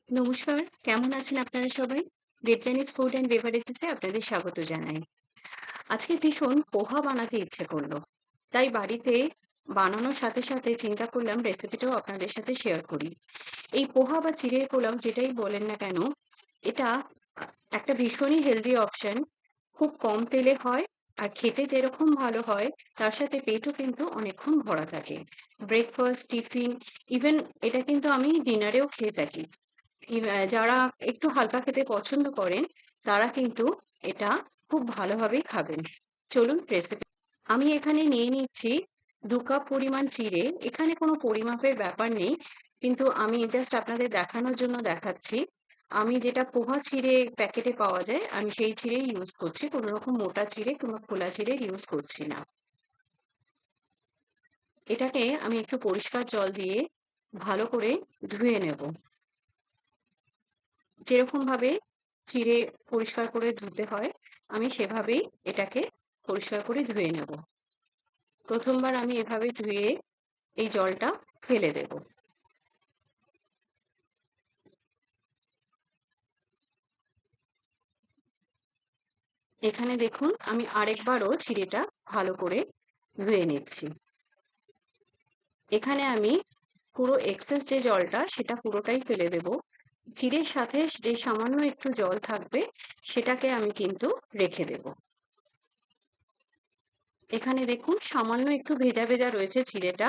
নমস্কার, কেমন আছেন আপনারা সবাই? দেবযানীস ফুড অ্যান্ড বেভারেজেস এ আপনাদের স্বাগত জানাই। আজকে ভীষণ পোহা বানাতে ইচ্ছে করলো। তাই বাড়িতে বানানোর সাথে সাথে চিন্তা করলাম রেসিপিটাও আপনাদের সাথে শেয়ার করি। এই পোহা বা চিড়ের পোলাও যেটাই বলেন না কেন, এটা একটা ভীষণই হেলদি অপশন। খুব কম তেলে হয় আর খেতে যেরকম ভালো হয় তার সাথে পেটও কিন্তু অনেকক্ষণ ভরা থাকে। ব্রেকফাস্ট, টিফিন, ইভেন এটা কিন্তু আমি ডিনারেও খেয়ে থাকি। যারা একটু হালকা খেতে পছন্দ করেন তারা কিন্তু এটা খুব ভালোভাবেই খাবেন। চলুন রেসিপি। আমি এখানে নিয়ে নিচ্ছি ২ কাপ পরিমাণ চিড়ে। এখানে কোনো পরিমাপের ব্যাপার নেই। কিন্তু আমি জাস্ট আপনাদের দেখানোর জন্য দেখাচ্ছি। আমি যেটা পোহা চিড়ে প্যাকেটে পাওয়া যায়, আমি সেই চিড়েই ইউজ করছি। কোনো রকম মোটা চিড়ে কিংবা খোলা চিড়ের ইউজ করছি না। এটাকে আমি একটু পরিষ্কার জল দিয়ে ভালো করে ধুয়ে নেব। যেরকমভাবে চিড়ে পরিষ্কার করে ধুতে হয়, আমি সেভাবেই এটাকে পরিষ্কার করে ধুয়ে নেব। ১ম বার আমি এভাবে ধুয়ে এই জলটা ফেলে দেব। এখানে দেখুন আমি আরেকবারও চিড়েটা ভালো করে ধুয়ে নিচ্ছি। এখানে আমি পুরো এক্সেস যে জলটা সেটা পুরোটাই ফেলে দেব। চিড়ের সাথে যে সামান্য একটু জল থাকবে সেটাকে আমি কিন্তু রেখে দেব। এখানে দেখুন সামান্য একটু ভেজা ভেজা রয়েছে চিড়েটা।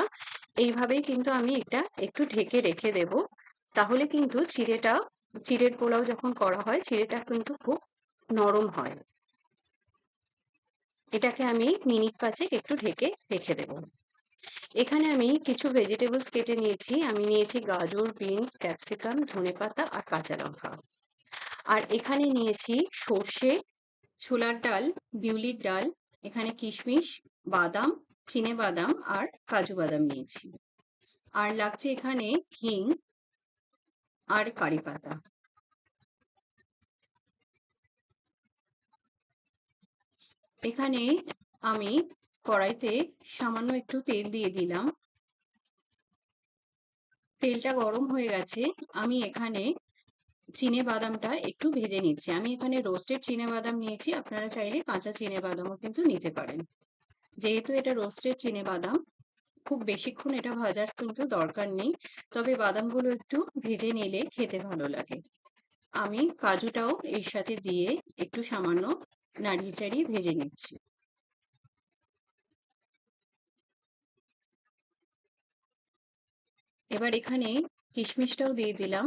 এইভাবেই কিন্তু আমি এটা একটু ঢেকে রেখে দেব। তাহলে কিন্তু চিড়ের পোলাও যখন করা হয় চিড়েটা কিন্তু খুব নরম হয়। এটাকে আমি মিনিট ৫ একটু ঢেকে রেখে দেব। এখানে আমি কিছু ভেজিটেবলস কেটে নিয়েছি। আমি নিয়েছি গাজর, বিনস, ক্যাপসিকাম, ধনেপাতা আর কাঁচা লঙ্কা। আর এখানে নিয়েছি সর্ষে, ছোলার ডাল, বিউলির ডাল, এখানে কিশমিশ, বাদাম, চিনেবাদাম আর কাজু বাদাম নিয়েছি। আর লাগছে এখানে হিং আর কারি পাতা। এখানে আমি কড়াইতে সামান্য একটু তেল দিয়ে দিলাম। তেলটা গরম হয়ে গেছে। আমি এখানে চিনেবাদামটা একটু ভেজে নিচ্ছি। আমি এখানে রোস্টেড চিনেবাদাম নিয়েছি। আপনারা চাইলে কাঁচা চিনেবাদামও কিন্তু নিতে পারেন। যেহেতু এটা রোস্টেড চিনেবাদাম, খুব বেশিক্ষণ এটা ভাজার কিন্তু দরকার নেই। তবে বাদামগুলো একটু ভেজে নিলে খেতে ভালো লাগে। আমি কাজুটাও এর সাথে দিয়ে একটু সামান্য নাড়িয়ে চাড়িয়ে ভেজে নিচ্ছি। এবার এখানে কিশমিশটাও দিয়ে দিলাম।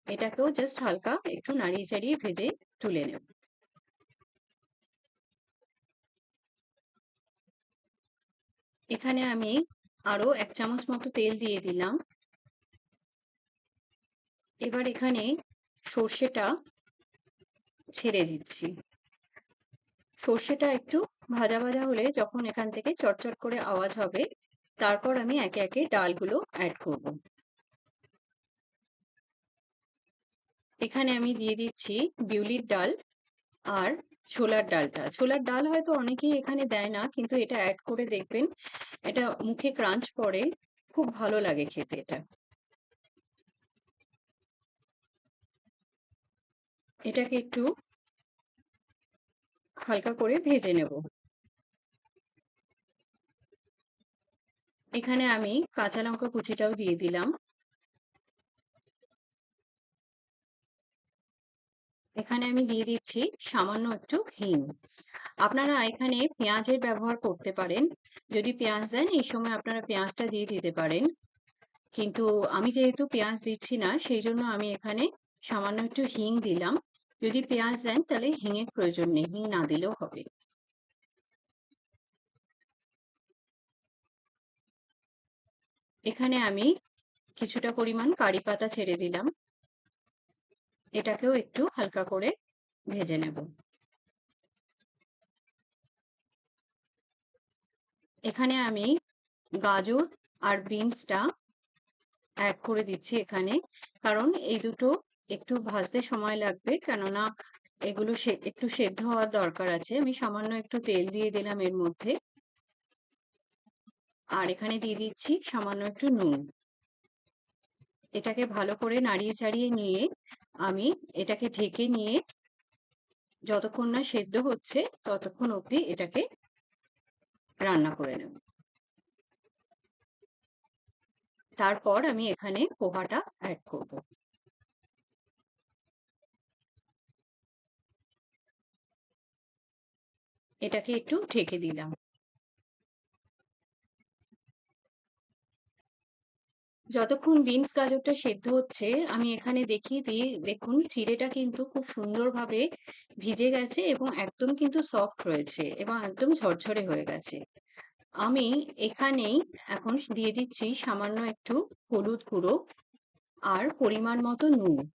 এটাকেও জাস্ট হালকা একটু নাড়িয়ে চাড়িয়ে ভেজে তুলে নেব। এখানে আমি আরো ১ চামচ মতো তেল দিয়ে দিলাম। এবার এখানে সর্ষেটা ছেড়ে দিচ্ছি। সর্ষেটা একটু ভাজা ভাজা হলে যখন এখান থেকে চটচট করে আওয়াজ হবে, তারপর আমি একে একে ডালগুলো অ্যাড করব। এখানে আমি দিয়ে দিচ্ছি বিউলির ডাল আর ছোলার ডালটা। ছোলার ডাল হয়তো অনেকেই এখানে দেয় না, কিন্তু এটা অ্যাড করে দেখবেন, এটা মুখে ক্রাঞ্চ পড়ে, খুব ভালো লাগে খেতে এটা। এটাকে একটু হালকা করে ভেজে নেব। এখানে আমি কাঁচা লঙ্কা কুচিটাও দিয়ে দিলাম। এখানে আমি দিয়ে দিচ্ছি সামান্য একটু হিং। আপনারা এখানে পেঁয়াজের ব্যবহার করতে পারেন। যদি পেঁয়াজ দেন এই সময় আপনারা পেঁয়াজটা দিয়ে দিতে পারেন। কিন্তু আমি যেহেতু পেঁয়াজ দিচ্ছি না সেই জন্য আমি এখানে সামান্য একটু হিং দিলাম। যদি পেঁয়াজ দেন তাহলে হিংয়ের প্রয়োজন নেই, হিং না দিলেও হবে। এখানে আমি কিছুটা পরিমাণ কারি পাতা ছেড়ে দিলাম। এটাকেও একটু হালকা করে ভেজে নেব। এখানে আমি গাজর আর বিনসটা অ্যাড করে দিচ্ছি এখানে। কারণ এই দুটো একটু ভাজতে সময় লাগবে, কেননা এগুলো একটু সেদ্ধ হওয়ার দরকার আছে। আমি সামান্য একটু তেল দিয়ে দিলাম এর মধ্যে। আর এখানে দিয়ে দিচ্ছি সামান্য একটু নুন। এটাকে ভালো করে নাড়িয়ে চাড়িয়ে নিয়ে আমি এটাকে ঢেকে নিয়ে যতক্ষণ না সেদ্ধ হচ্ছে ততক্ষণ অবধি এটাকে রান্না করে নেব। তারপর আমি এখানে পোহাটা অ্যাড করব। এটাকে একটু ঢেকে দিলাম। যতক্ষণ বিনস গাজরটা সেদ্ধ হচ্ছে আমি এখানে দেখিয়ে দিই, দেখুন চিড়েটা কিন্তু খুব সুন্দরভাবে ভিজে গেছে এবং একদম কিন্তু সফট রয়েছে এবং একদম ঝরঝরে হয়ে গেছে। আমি এখানেই এখন দিয়ে দিচ্ছি সামান্য একটু হলুদ গুঁড়ো আর পরিমাণ মতো নুন।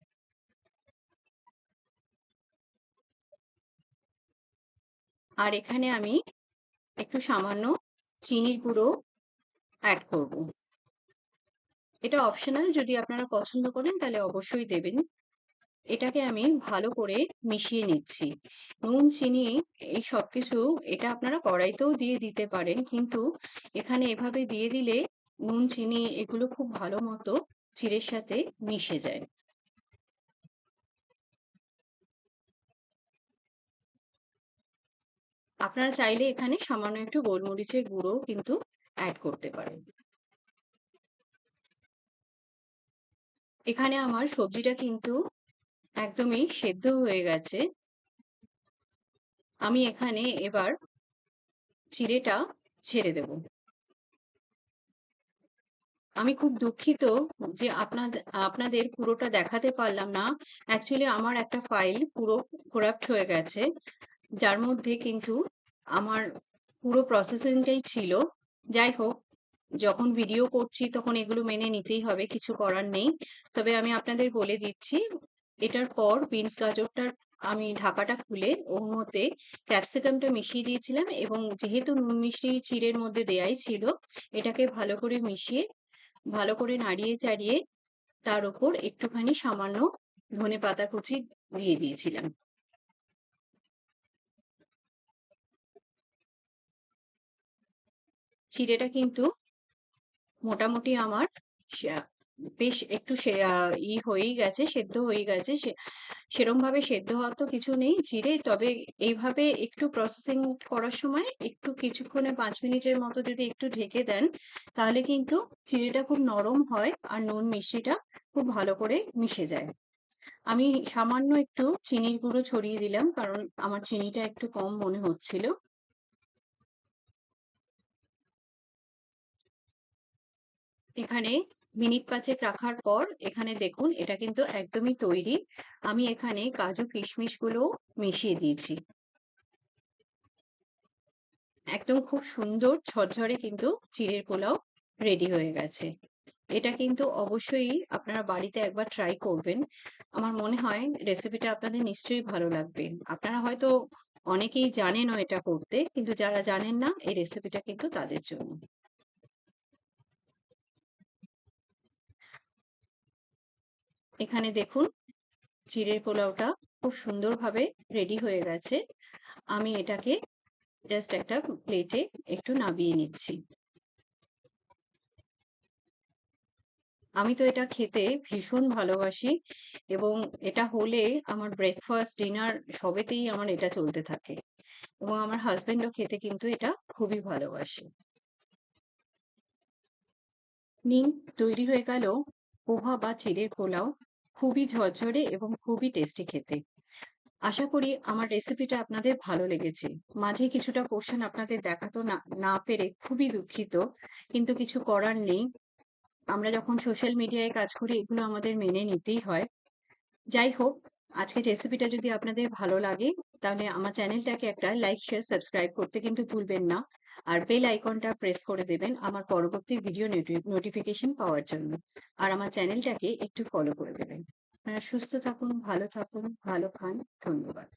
আর এখানে আমি একটু সামান্য চিনির গুঁড়ো অ্যাড করব। এটা অপশনাল, যদি আপনারা পছন্দ করেন তাহলে অবশ্যই দেবেন। এটাকে আমি ভালো করে মিশিয়ে নিচ্ছি। নুন, চিনি এই সবকিছু এটা আপনারা কড়াইতেও দিয়ে দিতে পারেন। কিন্তু এখানে এভাবে দিয়ে দিলে নুন, চিনি এগুলো খুব ভালো মতো চিড়ের সাথে মিশে যায়। আপনারা চাইলে এখানে সামান্য একটু গোলমরিচের গুঁড়োও কিন্তু অ্যাড করতে পারেন। এখানে আমার সবজিটা কিন্তু একদমই সেদ্ধ হয়ে গেছে। আমি এখানে এবার চিড়েটা ছেড়ে দেব। আমি খুব দুঃখিত যে আপনাদের পুরোটা দেখাতে পারলাম না। অ্যাকচুয়ালি আমার একটা ফাইল পুরো করাপ্ট হয়ে গেছে। যার মধ্যে কিন্তু আমার পুরো প্রসেসিংটাই ছিল। যাই হোক, যখন ভিডিও করছি তখন এগুলো মেনে নিতেই হবে, কিছু করার নেই। তবে আমি আপনাদের বলে দিচ্ছি, এটার পর বিনস গাজরটার আমি ঢাকাটা খুলে ওর মধ্যে ক্যাপসিকামটা মিশিয়ে দিয়েছিলাম এবং যেহেতু নুন মিষ্টি চিড়ের মধ্যে দেয়াই ছিল, এটাকে ভালো করে মিশিয়ে ভালো করে নাড়িয়ে চাড়িয়ে তার উপর একটুখানি সামান্য ধনেপাতা কুচি দিয়ে দিয়েছিলাম। চিড়েটা কিন্তু মোটামুটি আমার সা- বেশ একটু হয়েই গেছে, সেদ্ধ হয়ে গেছে। সেরম ভাবে সেদ্ধ হওয়ার তো কিছু নেই চিড়ে, তবে এইভাবে একটু প্রসেসিং করার সময় একটু কিছুক্ষণে 5 মিনিটের মতো যদি একটু ঢেকে দেন তাহলে কিন্তু চিড়েটা খুব নরম হয় আর নুন মিষ্টিটা খুব ভালো করে মিশে যায়। আমি সামান্য একটু চিনির গুঁড়ো ছড়িয়ে দিলাম কারণ আমার চিনিটা একটু কম মনে হচ্ছিল। এখানে মিনিট 5 রাখার পর এখানে দেখুন এটা কিন্তু একদমই তৈরি। আমি এখানে কাজু কিশমিশ গুলো মিশিয়ে দিয়েছি। একদম খুব সুন্দর ঝরঝরে কিন্তু চিড়ের পোলাও রেডি হয়ে গেছে। এটা কিন্তু অবশ্যই আপনারা বাড়িতে একবার ট্রাই করবেন। আমার মনে হয় রেসিপিটা আপনাদের নিশ্চয়ই ভালো লাগবে। আপনারা হয়তো অনেকেই জানেনও এটা করতে, কিন্তু যারা জানেন না এই রেসিপিটা কিন্তু তাদের জন্য। এখানে দেখুন চিড়ের পোলাওটা খুব সুন্দরভাবে রেডি হয়ে গেছে। আমি এটাকে জাস্ট একটা প্লেটে একটু নামিয়ে নিচ্ছি। আমি তো এটা খেতে ভীষণ ভালোবাসি এবং এটা হলে আমার ব্রেকফাস্ট, ডিনার সবেতেই আমার এটা চলতে থাকে এবং আমার হাসব্যান্ডও খেতে কিন্তু এটা খুবই ভালোবাসে। নিন, তৈরি হয়ে গেল পোহা বা চিড়ের পোলাও। খুবই ঝরঝরে এবং খুবই টেস্টি খেতে। আশা করি আমার রেসিপিটা আপনাদের ভালো লেগেছে। মাঝে কিছুটা পোর্শন আপনাদের দেখাতে না না পেরে খুবই দুঃখিত। কিন্তু কিছু করার নেই। আমরা যখন সোশ্যাল মিডিয়ায় কাজ করি এগুলো আমাদের মেনে নিতেই হয়। যাই হোক, আজকের রেসিপিটা যদি আপনাদের ভালো লাগে তাহলে আমার চ্যানেলটাকে একটা লাইক, শেয়ার, সাবস্ক্রাইব করতে কিন্তু ভুলবেন না। আর বেল আইকনটা প্রেস করে দেবেন আমার পরবর্তী ভিডিও নোটিফিকেশন পাওয়ার জন্য। আর আমার চ্যানেলটাকে একটু ফলো করে দেবেন। আপনারা সুস্থ থাকুন, ভালো থাকুন, ভালো খান। ধন্যবাদ।